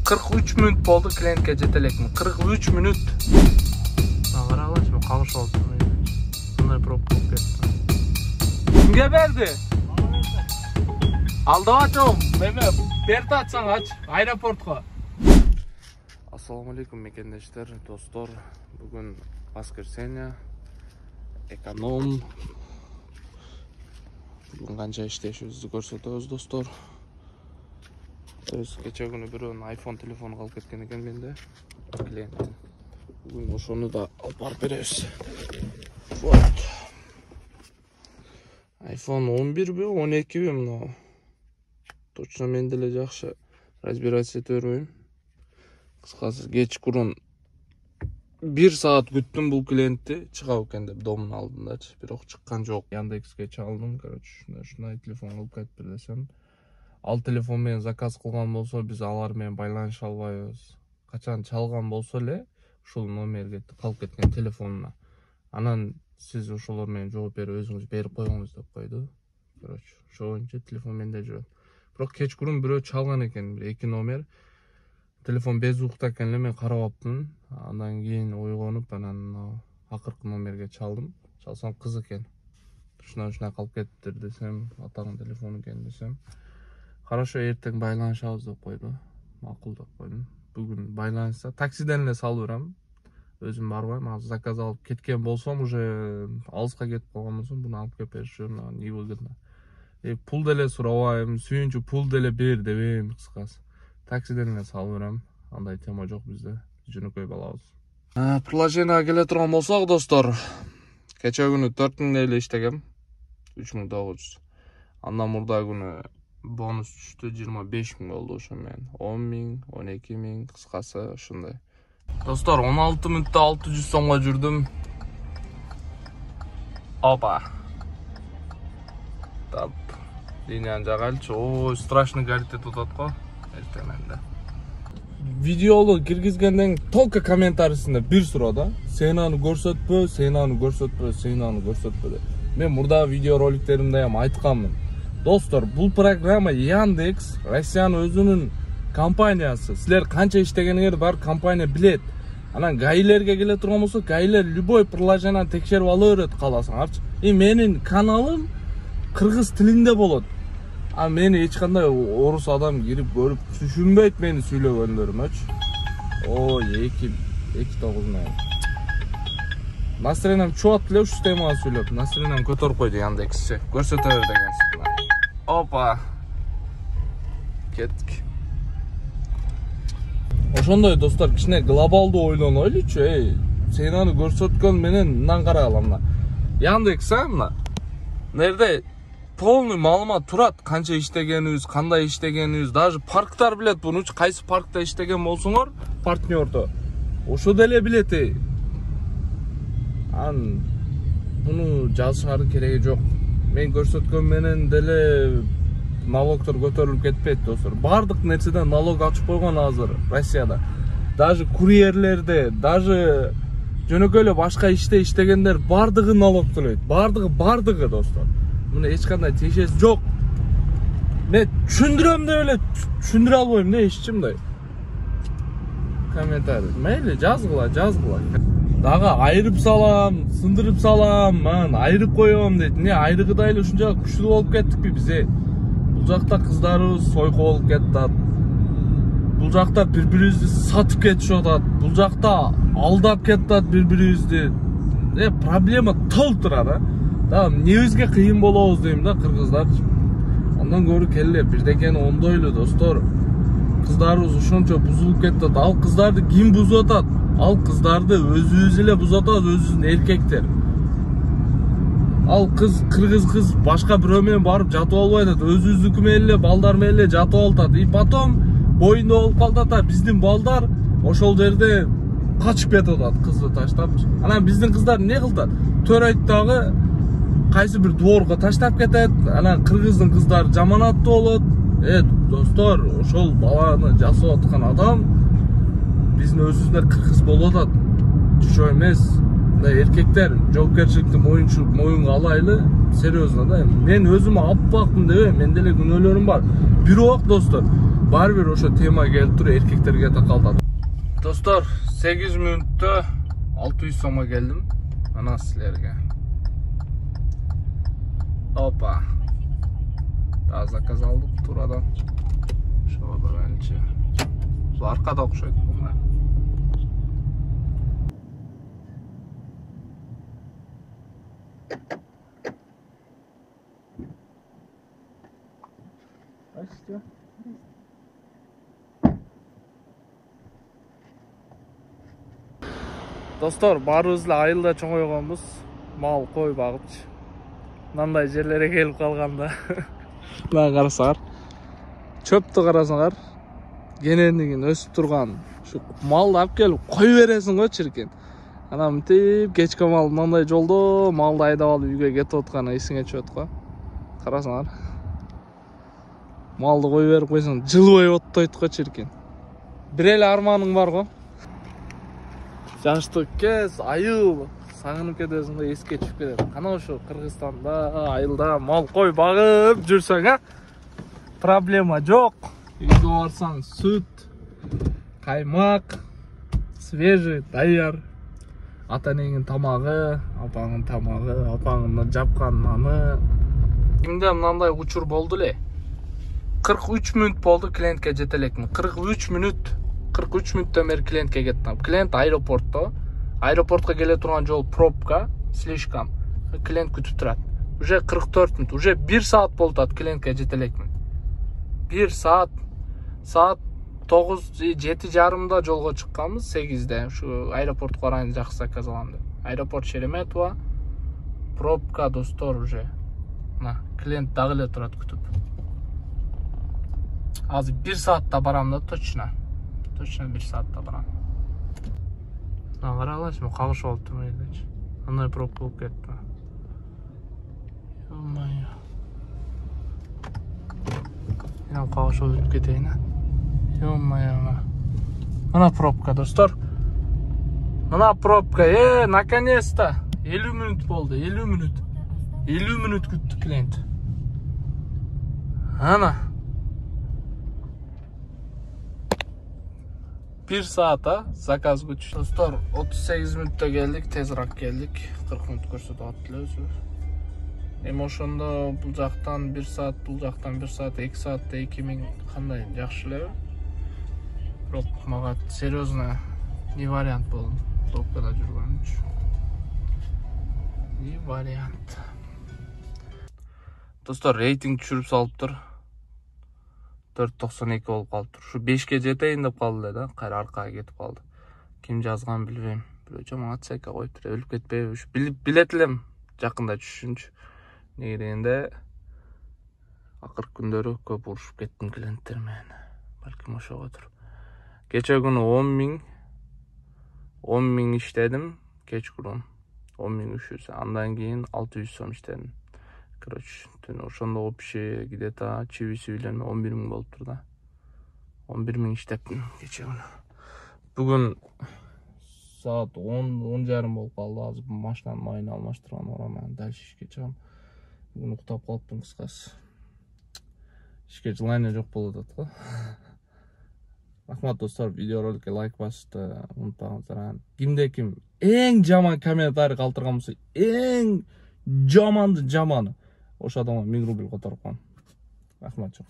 43 minut болду клиентке жете элекмин. 43 минут. Кара алачмы, калыш болду. Мындай пробка болуп кетти. Кимге берди? Алдабачым, меме берди атсаң ач, аэропортко. Ассаламу алейкум мекендештер, достор. Бүгүн воскресенье, эконом. Бүгүн канча иштешибизди көрсөтөбүз, достор. Кече күнү бирөөнүн iPhone телефону калып кеткен экен менде. Клиенттин. Бүгүн ошону да алып барып беребиз. Вот. iPhone 11 би, 12 би мына. Точно мен деле жакшы разбираться ете бербейм. Кыскасы кечкурун 1 саат күттүм бул клиентти, чыгабы экен деп домдун алдындачы. Бирок чыккан жок. Яндекске чалдым, короче, ушундай телефон кылып кетип бер десем. Ал телефон менен заказ кылган болсо, биз алар менен байланыша албайбыз. Качан чалган болсо эле, ушул номерге калып кеткен телефонуна. Анан сиз ошолор менен жооп берип өзүңүз берип койгуңуз деп койду. Короче, ошо боюнча телефон менде жүрөт. Бирок кечкурун бирөө чалган экен, 2 номер. Телефон безуукта экен эле, мен карабаптым. Андан кийин ойгонуп, анан акыркы номерге чалдым. Чалсам кыз экен. Ушундай калып кетиптир десем, атаңын телефону экен десем. Хорошо, эртең байланышабыз деп койду. Макул деп койдум. Бүгүн байланышса, таксиден эле салып берем. Өзүм барбайм, азыр заказ алып кеткен болсом, уже алыска кетип калган болсом, буну алып келип беришим невыгодно. Пул деле сурабайм, сүйүнчү пул деле бер дебейм, кыскасы. Таксиден эле салып берем. Андай тема жок бизде. Жөнөкөй балабыз. Приложениеге келе турган болсок, достор, кече күнү 4000 эле иштегем. 3900. Андан мурда күнү бонус түштү, 25000 болду ошо менен. 10000, 12000, кыскасы ушундай. Достор, 16 мүнөттө 600 сомго жүрдүм. Опа. Тап. Линияны жагайлычы. Ой, страшный горит этип атат го. Эртеменде. Видеолу киргизгенден только комментарийсинде бир суроо да. Сен аны көрсөтпө, сен аны көрсөтпө, сен аны көрсөтпө деп. Мен мурда видео роликтеримде ham айтканмын. Достор, бул программа Яндекс, Россиянын өзүнүн компаниясы. Силер канча иштегениңерди бар компания билет. Анан гаилерге келе турган болсо, гаилер любой приложениени текшерип ала берет кааласаңарчы. Менин каналым кыргыз тилинде болот. А мени эч кандай орус адам кирип көрүп түшүнбөйт мени сүйлөгөндөрүмөчү. О, 2.9 менен. Настроением чуат эле ушу темага сүйлөп. Настроением көтөрүп койду Яндексчи. Көрсөтө бер дегенсиң. Опа. Кеттик. Ошондой, достор, кичине глобалдуу ойлонойлучу. Сен аны көрсөткөн менен мындан карагыла. Яндекс, мына. Нерде полный маалымат турат, канча иштегенибиз, кандай иштегенибиз, даже парктар билет буну, кайсы паркта иштеген болсоңор, партнердо. Ошо деле билет. Буну жазышыңардын кереги жок. Мен көрсөткөн менен деле налогтор көтөрүлүп кетпейт, достор. Бардык нерседен налог ачып койгон азыр Россияда. Даже курьерлерде, даже жөнөкөй эле башка иште иштегендер бардыгы налог төлөйт. Бардыгы, достор. Муну эч кандай тиешеси жок. Мен түшүндүрөм деп эле түшүндүрө албайм да эч кимдей. Комментарий. Мейли, жазгыла. Дагы айырып салам, сындырып салам, мен айырып коем дейт. Не айрыгыдай эле ушунча күчтүү болуп кеттикпи биз? Бул жакта кыздарыбыз сойко болуп кетат. Бул жакта бири-бирибизди сатып кетишип атат. Бул жакта алдап кетат бири-бирибизди. Проблема тол турат, да, эмнебизге кыйын болобуз дейм да, кыргыздар. Андан көрү келе бирдекени ондойлу, достор. Кыздарыбыз ушунча бузулуп кетет. Ал кыздарды ким бузуп атат? Ал кыздарды өзүбүз эле бузуп атат, өзүбүздүн эркектер. Ал кыргыз кыз башка бирөө менен барып жатып албайт атат. Өзүбүздүкү менен эле, балдар менен эле жатып алат. И потом боюнда болуп калат атат. Биздин балдар ошол жерде качып кетип атат, кызды таштапчы. Анан биздин кыздар не кылат? Төрөйт дагы кайсы бир дворго таштап кетет. Анан кыргыздын кыздары жаман аттуу болот. Достор, ошол баланы жасап аткан адам биздин өзүбүздөр кыргыз болуп атат. Жөө эмес. Мындай эркектер жоопкерчиликти моюнга алайлы, серьезно да. Мен өзүм аппакмын дебейм, менде эле күнөөлөрүм бар. Бирок, достор, Бар бир ошо тема келип туруп эркектерге такалдат. Достор, 8 мүнөттө 600 сомго келдим. Ана силерге. Опа. Да, заказ алдык турадан. Ошого барайынчы. Бул аркада окшойт бунга. Ачты. Достор, баарыбыз эле айылда чоңойгонбуз. Мал, кой багыпчы. Мындай жерлерге келип калганда. Мына карасаңар. Чөптү карасаңар. Генендигин өсүп турган ушу малды алып келип кой бересиң го чиркен. Ана мынтип кечке мал мындай жолдо малды айдап алып үйгө кетип атканы эсиңе түшөт го. Карасаңар. Малды кой берип койсоң жылбой оттойт го чиркен. Бир эле арманың бар го. Жаштык кез, айыл, сагынып кетесиң да эске түшүп кетет. Кана ошо Кыргызстанда, айылда мал кой багып жүрсөң, проблема жок. Үйгө барсаң сүт, каймак, свежий, даяр. Ата-энеңдин тамагы, апаңдын тамагы, апаңдын жапкан наны. Кимде мындай учур болду эле. 43 мүнөт болду клиентке жете элекмин. 43 мүнөт. 43 мүнөттөн бери клиентке кеттим. Клиент аэропортто. Аэропортко келе турган жол пробка, слишком. Клиент күтүп турат. Уже 44 мүнөт, уже 1 саат болду ат клиентке жете элекмин. 1 саат. Саат 7:30 жолго чыкканбыз, 8-де. Ушу аэропортко барайын жакшы заказ алам деп. Аэропорт Шереметова. Пробка, достор, уже. Мына клиент дагы эле турат күтүп. Азыр 1 саатта барам да точно. Точно 1 саатта барам. Мына карагылачы, кагышып алып турмун элечи. Андай пробка болуп кетти. Ё-моё. Мен кагышып өтүп кетейин. Ё-моё. Мына пробка, достор. Мына пробка, наконец-то. 50 мүнөт болду, 50 мүнөт. 50 мүнөт күттү клиент. Ана. 1 саата заказ күтүш. Достор, 38 мүнөттө келдик, тезирээк келдик. 40 мүнөт көрсөтүп аттылы өзү. Эми ошондо бул жактан 1 саат, бул жактан 1 саат, 2 саатта 2000 кандай жакшы элеби? Бирок мага серьезно не вариант болду. Пробкада жүргөн үчүн. Не вариант. Достор, рейтинг түшүрүп салыптыр. 4.92 болуп калыптыр. Ушу 5ке жетейин деп калды да, кайра аркага кетип калды. Ким жазган билбейм. Бирөө жаман отсека коюптур, өлүп кетпейби? Ушу билет элем жакында түшүнчү. Неге дегенде акыркы күндөрү көп урушуп кеттим клиенттер менен. Балким ошогодур. Кече күнү 10 миң иштедим, кечкурун 10 миң үшүрсө, андан кийин 600 сом иштедим. Короче, ошондо общий где-то чивиси үйлөнмө 11 миң болуптур да. 11 миң иштептим кече күнү. Бүгүн саат 10:30 болуп калды. Азыр машинанын майын алмаштырган ораман, дальше ишке чыгам. Бүгүн уктап калыптым кыскасы. Ишке желание жок болуп атат го. Рахмат достор, видеороликке лайк басышты унутпаңыздар. Кимде ким эң жаман комментарий калтырган болсо, эң жаманды жаманы, ошо адамга 1000 рубль которуп коем. Рахмат жок.